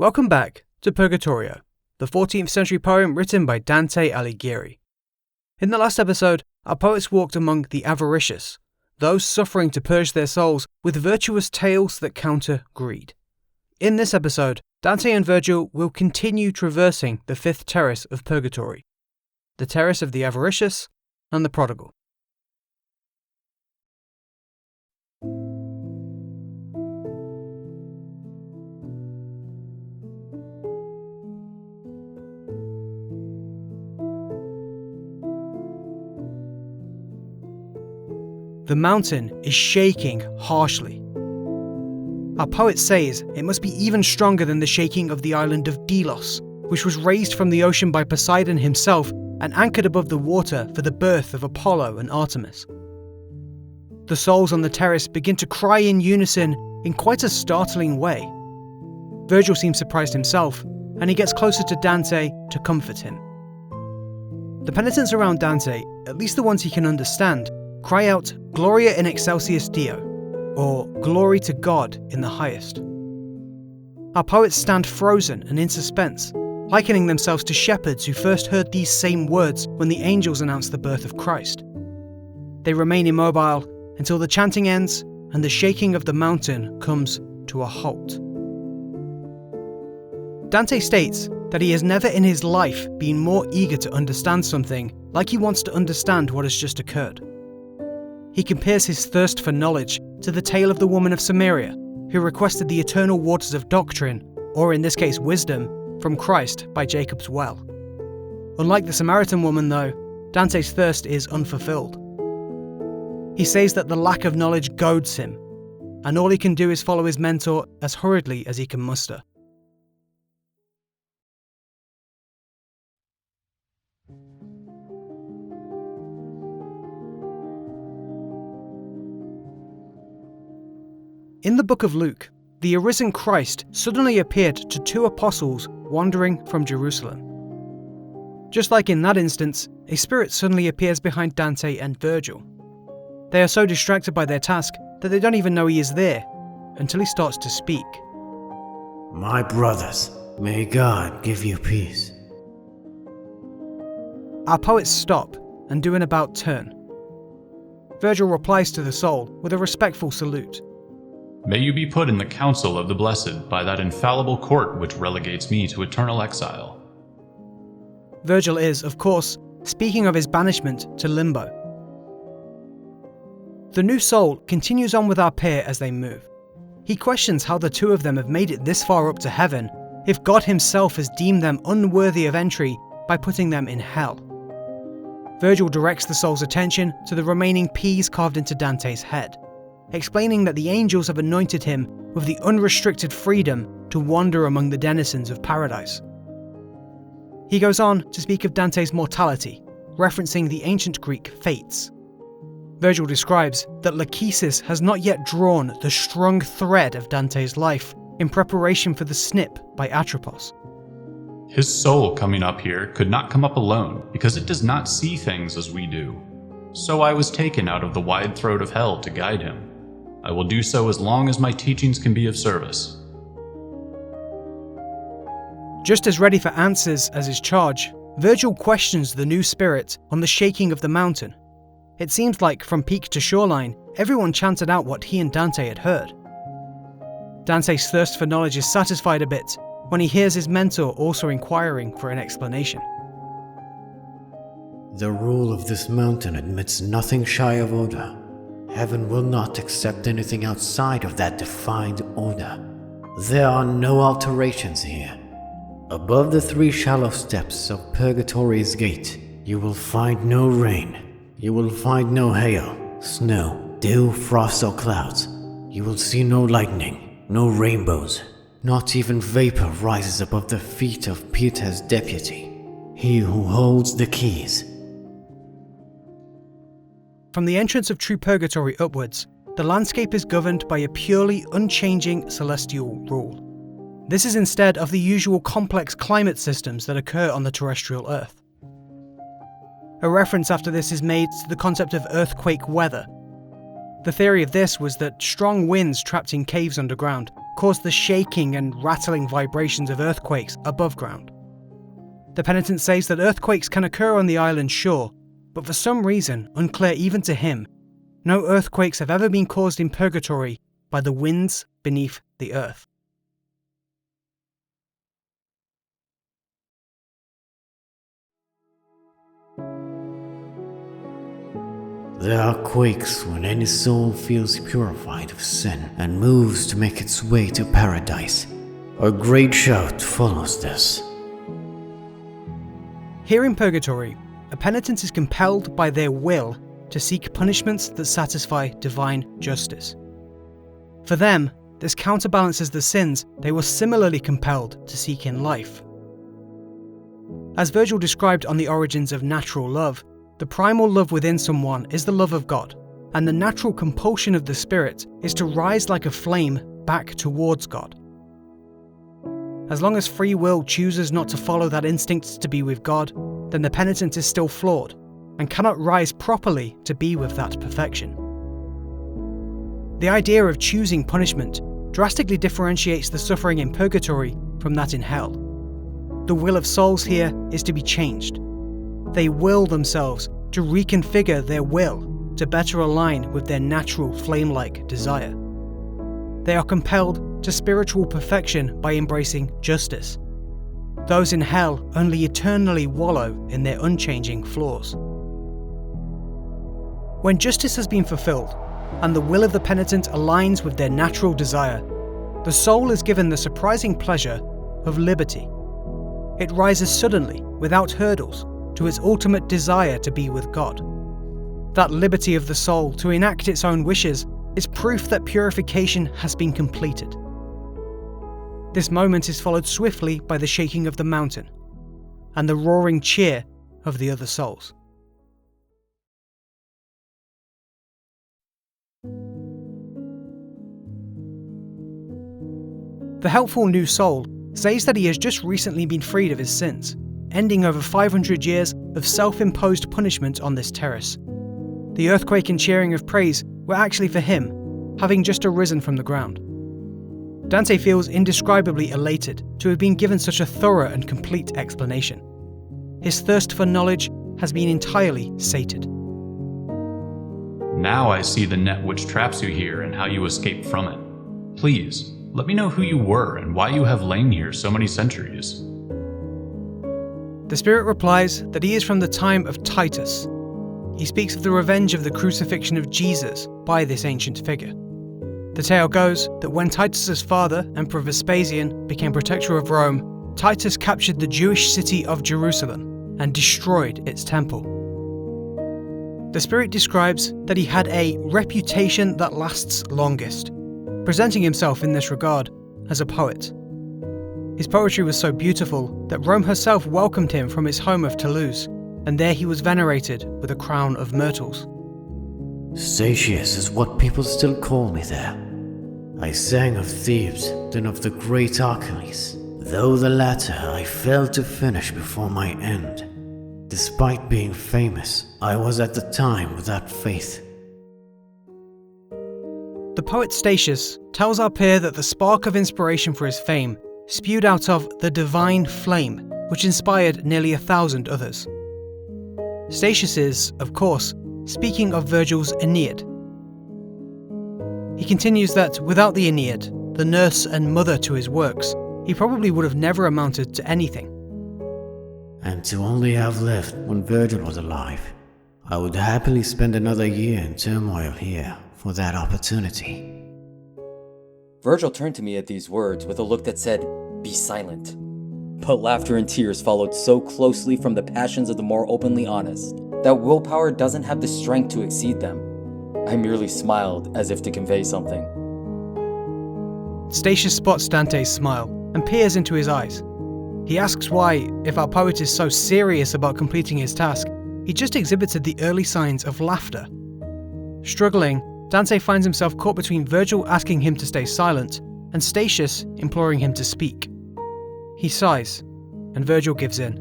Welcome back to Purgatorio, the 14th century poem written by Dante Alighieri. In the last episode, our poets walked among the Avaricious, those suffering to purge their souls with virtuous tales that counter greed. In this episode, Dante and Virgil will continue traversing the fifth terrace of Purgatory, the Terrace of the Avaricious and the Prodigal. The mountain is shaking harshly. Our poet says it must be even stronger than the shaking of the island of Delos, which was raised from the ocean by Poseidon himself and anchored above the water for the birth of Apollo and Artemis. The souls on the terrace begin to cry in unison in quite a startling way. Virgil seems surprised himself, and he gets closer to Dante to comfort him. The penitents around Dante, at least the ones he can understand, cry out, Gloria in excelsis Deo, or Glory to God in the highest. Our poets stand frozen and in suspense, likening themselves to shepherds who first heard these same words when the angels announced the birth of Christ. They remain immobile until the chanting ends and the shaking of the mountain comes to a halt. Dante states that he has never in his life been more eager to understand something like he wants to understand what has just occurred. He compares his thirst for knowledge to the tale of the woman of Samaria, who requested the eternal waters of doctrine, or in this case wisdom, from Christ by Jacob's well. Unlike the Samaritan woman though, Dante's thirst is unfulfilled. He says that the lack of knowledge goads him, and all he can do is follow his mentor as hurriedly as he can muster. In the book of Luke, the arisen Christ suddenly appeared to two apostles wandering from Jerusalem. Just like in that instance, a spirit suddenly appears behind Dante and Virgil. They are so distracted by their task that they don't even know he is there, until he starts to speak. My brothers, may God give you peace. Our poets stop and do an about turn. Virgil replies to the soul with a respectful salute. May you be put in the council of the blessed by that infallible court which relegates me to eternal exile. Virgil is, of course, speaking of his banishment to Limbo. The new soul continues on with our pair as they move. He questions how the two of them have made it this far up to heaven if God himself has deemed them unworthy of entry by putting them in hell. Virgil directs the soul's attention to the remaining P's carved into Dante's head, explaining that the angels have anointed him with the unrestricted freedom to wander among the denizens of paradise. He goes on to speak of Dante's mortality, referencing the ancient Greek fates. Virgil describes that Lachesis has not yet drawn the strong thread of Dante's life in preparation for the snip by Atropos. His soul coming up here could not come up alone because it does not see things as we do. So I was taken out of the wide throat of hell to guide him. I will do so as long as my teachings can be of service. Just as ready for answers as his charge, Virgil questions the new spirit on the shaking of the mountain. It seems like from peak to shoreline, everyone chanted out what he and Dante had heard. Dante's thirst for knowledge is satisfied a bit when he hears his mentor also inquiring for an explanation. The rule of this mountain admits nothing shy of order. Heaven will not accept anything outside of that defined order. There are no alterations here. Above the three shallow steps of Purgatory's gate, you will find no rain. You will find no hail, snow, dew, frost, or clouds. You will see no lightning, no rainbows. Not even vapor rises above the feet of Peter's deputy, he who holds the keys. From the entrance of true Purgatory upwards, the landscape is governed by a purely unchanging celestial rule. This is instead of the usual complex climate systems that occur on the terrestrial Earth. A reference after this is made to the concept of earthquake weather. The theory of this was that strong winds trapped in caves underground caused the shaking and rattling vibrations of earthquakes above ground. The penitent says that earthquakes can occur on the island's shore, but for some reason, unclear even to him, no earthquakes have ever been caused in Purgatory by the winds beneath the earth. There are quakes when any soul feels purified of sin and moves to make its way to paradise. A great shout follows this. Here in Purgatory, a penitent is compelled by their will to seek punishments that satisfy divine justice. For them, this counterbalances the sins they were similarly compelled to seek in life. As Virgil described on the origins of natural love, the primal love within someone is the love of God, and the natural compulsion of the spirit is to rise like a flame back towards God. As long as free will chooses not to follow that instinct to be with God, then the penitent is still flawed, and cannot rise properly to be with that perfection. The idea of choosing punishment drastically differentiates the suffering in Purgatory from that in hell. The will of souls here is to be changed. They will themselves to reconfigure their will to better align with their natural flame-like desire. They are compelled to spiritual perfection by embracing justice. Those in hell only eternally wallow in their unchanging flaws. When justice has been fulfilled, and the will of the penitent aligns with their natural desire, the soul is given the surprising pleasure of liberty. It rises suddenly, without hurdles, to its ultimate desire to be with God. That liberty of the soul to enact its own wishes is proof that purification has been completed. This moment is followed swiftly by the shaking of the mountain, and the roaring cheer of the other souls. The helpful new soul says that he has just recently been freed of his sins, ending over 500 years of self-imposed punishment on this terrace. The earthquake and cheering of praise were actually for him, having just arisen from the ground. Dante feels indescribably elated to have been given such a thorough and complete explanation. His thirst for knowledge has been entirely sated. Now I see the net which traps you here and how you escaped from it. Please, let me know who you were and why you have lain here so many centuries. The spirit replies that he is from the time of Titus. He speaks of the revenge of the crucifixion of Jesus by this ancient figure. The tale goes that when Titus's father, Emperor Vespasian, became protector of Rome, Titus captured the Jewish city of Jerusalem and destroyed its temple. The spirit describes that he had a reputation that lasts longest, presenting himself in this regard as a poet. His poetry was so beautiful that Rome herself welcomed him from his home of Toulouse, and there he was venerated with a crown of myrtles. Statius is what people still call me there. I sang of Thebes, then of the great accompanies, though the latter I failed to finish before my end. Despite being famous, I was at the time without faith. The poet Statius tells our peer that the spark of inspiration for his fame spewed out of the divine flame, which inspired nearly 1,000 others. Statius is, of course, speaking of Virgil's Aeneid. He continues that without the Aeneid, the nurse and mother to his works, he probably would have never amounted to anything. And to only have lived when Virgil was alive, I would happily spend another year in turmoil here for that opportunity. Virgil turned to me at these words with a look that said, "Be silent." But laughter and tears followed so closely from the passions of the more openly honest that willpower doesn't have the strength to exceed them. I merely smiled as if to convey something. Statius spots Dante's smile and peers into his eyes. He asks why, if our poet is so serious about completing his task, he just exhibited the early signs of laughter. Struggling, Dante finds himself caught between Virgil asking him to stay silent and Statius imploring him to speak. He sighs, and Virgil gives in.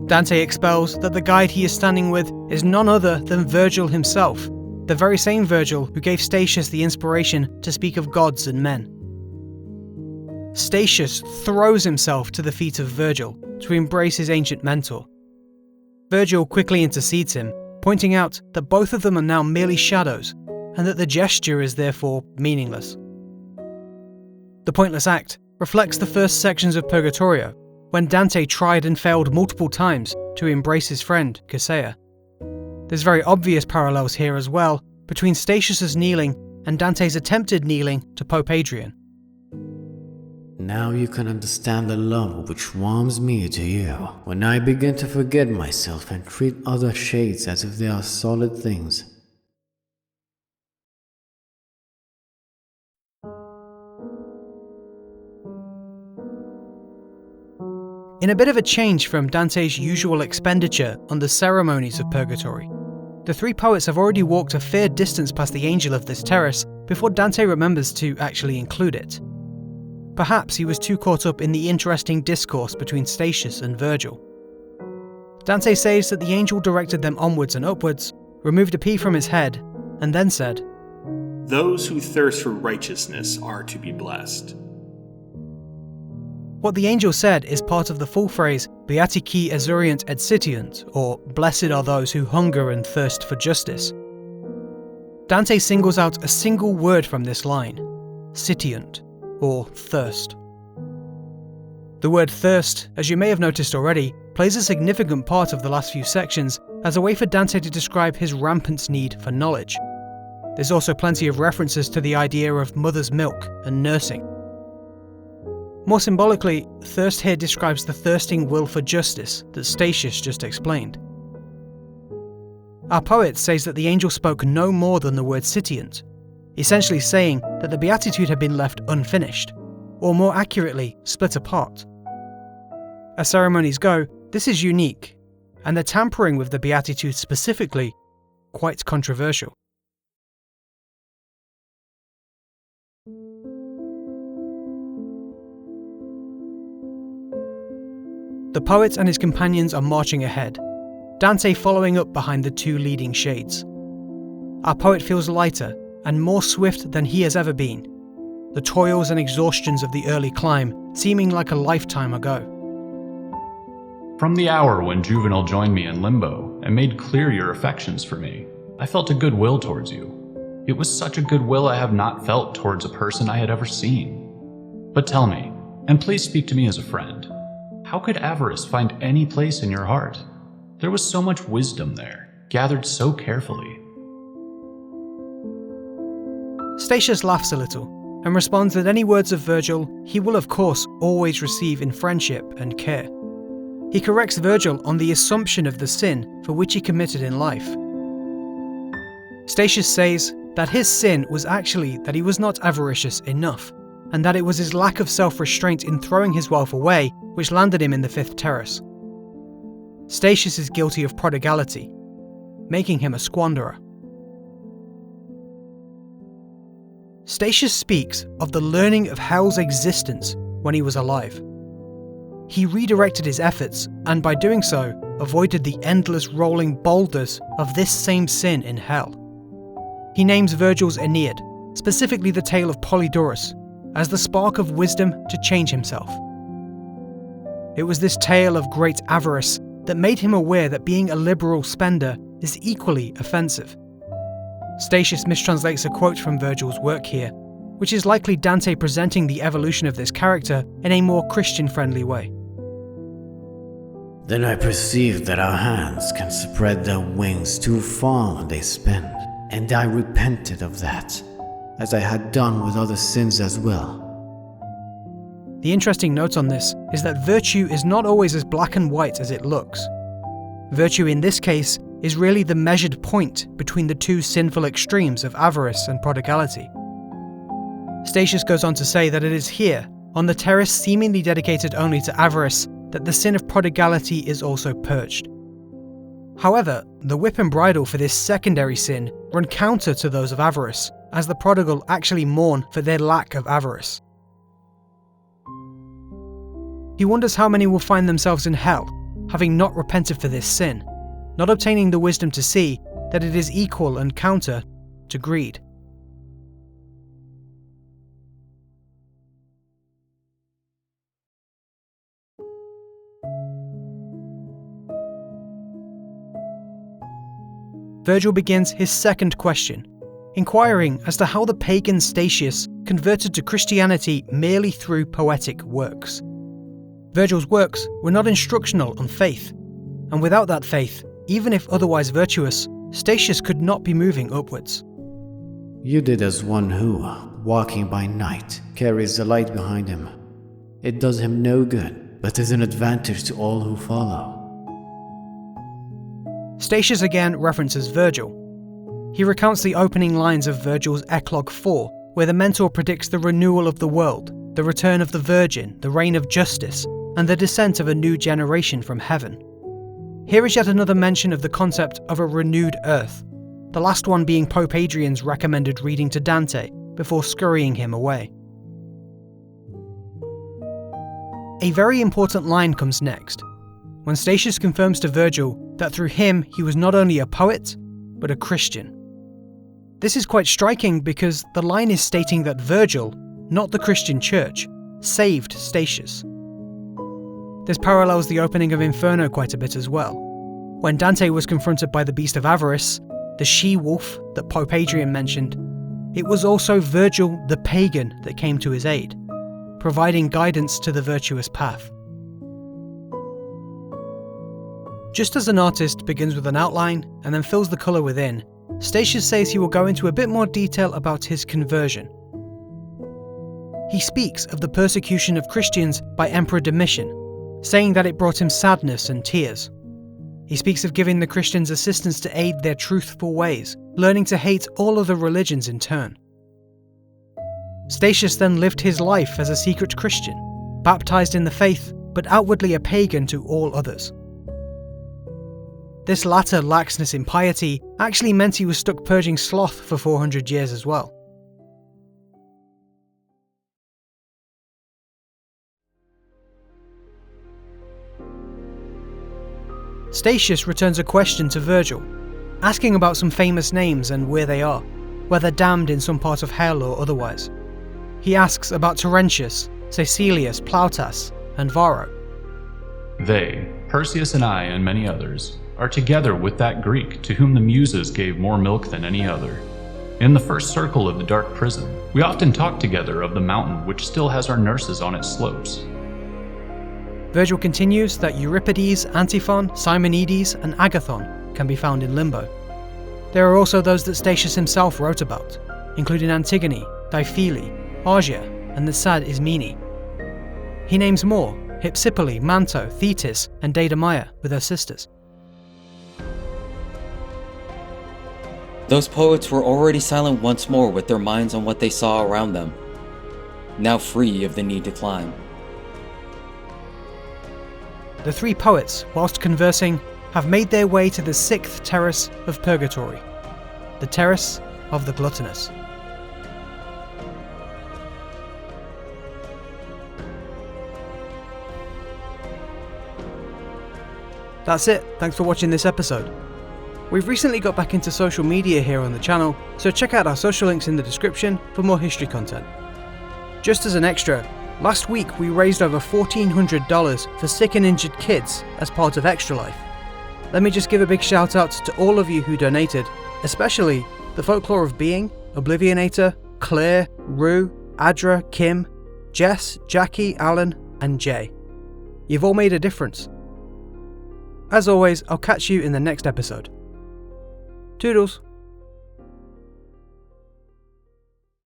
Dante expels that the guide he is standing with is none other than Virgil himself, the very same Virgil who gave Statius the inspiration to speak of gods and men. Statius throws himself to the feet of Virgil to embrace his ancient mentor. Virgil quickly intercedes him, pointing out that both of them are now merely shadows, and that the gesture is therefore meaningless. The pointless act reflects the first sections of Purgatorio, when Dante tried and failed multiple times to embrace his friend, Casea. There's very obvious parallels here as well between Statius's kneeling and Dante's attempted kneeling to Pope Adrian. Now you can understand the love which warms me to you, when I begin to forget myself and treat other shades as if they are solid things. In a bit of a change from Dante's usual expenditure on the ceremonies of Purgatory, the three poets have already walked a fair distance past the angel of this terrace before Dante remembers to actually include it. Perhaps he was too caught up in the interesting discourse between Statius and Virgil. Dante says that the angel directed them onwards and upwards, removed a pea from his head, and then said, "Those who thirst for righteousness are to be blessed." What the angel said is part of the full phrase Beati qui esurient et sitiunt, or blessed are those who hunger and thirst for justice. Dante singles out a single word from this line, sitiunt, or thirst. The word thirst, as you may have noticed already, plays a significant part of the last few sections as a way for Dante to describe his rampant need for knowledge. There's also plenty of references to the idea of mother's milk and nursing. More symbolically, thirst here describes the thirsting will for justice that Statius just explained. Our poet says that the angel spoke no more than the word sitiunt, essentially saying that the beatitude had been left unfinished, or more accurately, split apart. As ceremonies go, this is unique, and the tampering with the beatitude specifically, quite controversial. The poet and his companions are marching ahead, Dante following up behind the two leading shades. Our poet feels lighter and more swift than he has ever been, the toils and exhaustions of the early climb seeming like a lifetime ago. From the hour when Juvenal joined me in Limbo and made clear your affections for me, I felt a goodwill towards you. It was such a goodwill I have not felt towards a person I had ever seen. But tell me, and please speak to me as a friend, how could avarice find any place in your heart? There was so much wisdom there, gathered so carefully. Statius laughs a little and responds that any words of Virgil he will of course always receive in friendship and care. He corrects Virgil on the assumption of the sin for which he committed in life. Statius says that his sin was actually that he was not avaricious enough, and that it was his lack of self-restraint in throwing his wealth away which landed him in the fifth terrace. Statius is guilty of prodigality, making him a squanderer. Statius speaks of the learning of hell's existence when he was alive. He redirected his efforts, and by doing so, avoided the endless rolling boulders of this same sin in hell. He names Virgil's Aeneid, specifically the tale of Polydorus, as the spark of wisdom to change himself. It was this tale of great avarice that made him aware that being a liberal spender is equally offensive. Statius mistranslates a quote from Virgil's work here, which is likely Dante presenting the evolution of this character in a more Christian-friendly way. Then I perceived that our hands can spread their wings too far when they spin, and I repented of that, as I had done with other sins as well. The interesting note on this is that virtue is not always as black and white as it looks. Virtue in this case is really the measured point between the two sinful extremes of avarice and prodigality. Statius goes on to say that it is here, on the terrace seemingly dedicated only to avarice, that the sin of prodigality is also purged. However, the whip and bridle for this secondary sin run counter to those of avarice, as the prodigal actually mourn for their lack of avarice. He wonders how many will find themselves in hell, having not repented for this sin, not obtaining the wisdom to see that it is equal and counter to greed. Virgil begins his second question, inquiring as to how the pagan Statius converted to Christianity merely through poetic works. Virgil's works were not instructional on faith, and without that faith, even if otherwise virtuous, Statius could not be moving upwards. You did as one who, walking by night, carries the light behind him. It does him no good, but is an advantage to all who follow. Statius again references Virgil. He recounts the opening lines of Virgil's Eclogue 4, where the mentor predicts the renewal of the world, the return of the Virgin, the reign of justice, and the descent of a new generation from heaven. Here is yet another mention of the concept of a renewed earth, the last one being Pope Adrian's recommended reading to Dante before scurrying him away. A very important line comes next, when Statius confirms to Virgil that through him he was not only a poet, but a Christian. This is quite striking because the line is stating that Virgil, not the Christian church, saved Statius. This parallels the opening of Inferno quite a bit as well. When Dante was confronted by the beast of Avarice, the she-wolf that Pope Adrian mentioned, it was also Virgil the pagan that came to his aid, providing guidance to the virtuous path. Just as an artist begins with an outline and then fills the colour within, Statius says he will go into a bit more detail about his conversion. He speaks of the persecution of Christians by Emperor Domitian, saying that it brought him sadness and tears. He speaks of giving the Christians assistance to aid their truthful ways, learning to hate all other religions in turn. Statius then lived his life as a secret Christian, baptized in the faith, but outwardly a pagan to all others. This latter laxness in piety actually meant he was stuck purging sloth for 400 years as well. Statius returns a question to Virgil, asking about some famous names and where they are, whether damned in some part of hell or otherwise. He asks about Terentius, Caecilius, Plautus, and Varro. They, Perseus and I and many others, are together with that Greek to whom the Muses gave more milk than any other. In the first circle of the dark prison, we often talk together of the mountain which still has our nurses on its slopes. Virgil continues that Euripides, Antiphon, Simonides, and Agathon can be found in Limbo. There are also those that Statius himself wrote about, including Antigone, Diphyle, Argia, and the sad Ismene. He names more: Hypsipyle, Manto, Thetis, and Deidamia with her sisters. Those poets were already silent once more with their minds on what they saw around them, now free of the need to climb. The three poets, whilst conversing, have made their way to the 6th terrace of Purgatory, the Terrace of the Gluttonous. That's it, thanks for watching this episode. We've recently got back into social media here on the channel, so check out our social links in the description for more history content. Just as an extra, last week we raised over $1,400 for sick and injured kids as part of Extra Life. Let me just give a big shout out to all of you who donated, especially the Folklore of Being, Oblivionator, Claire, Rue, Adra, Kim, Jess, Jackie, Alan, and Jay. You've all made a difference. As always, I'll catch you in the next episode. Toodles!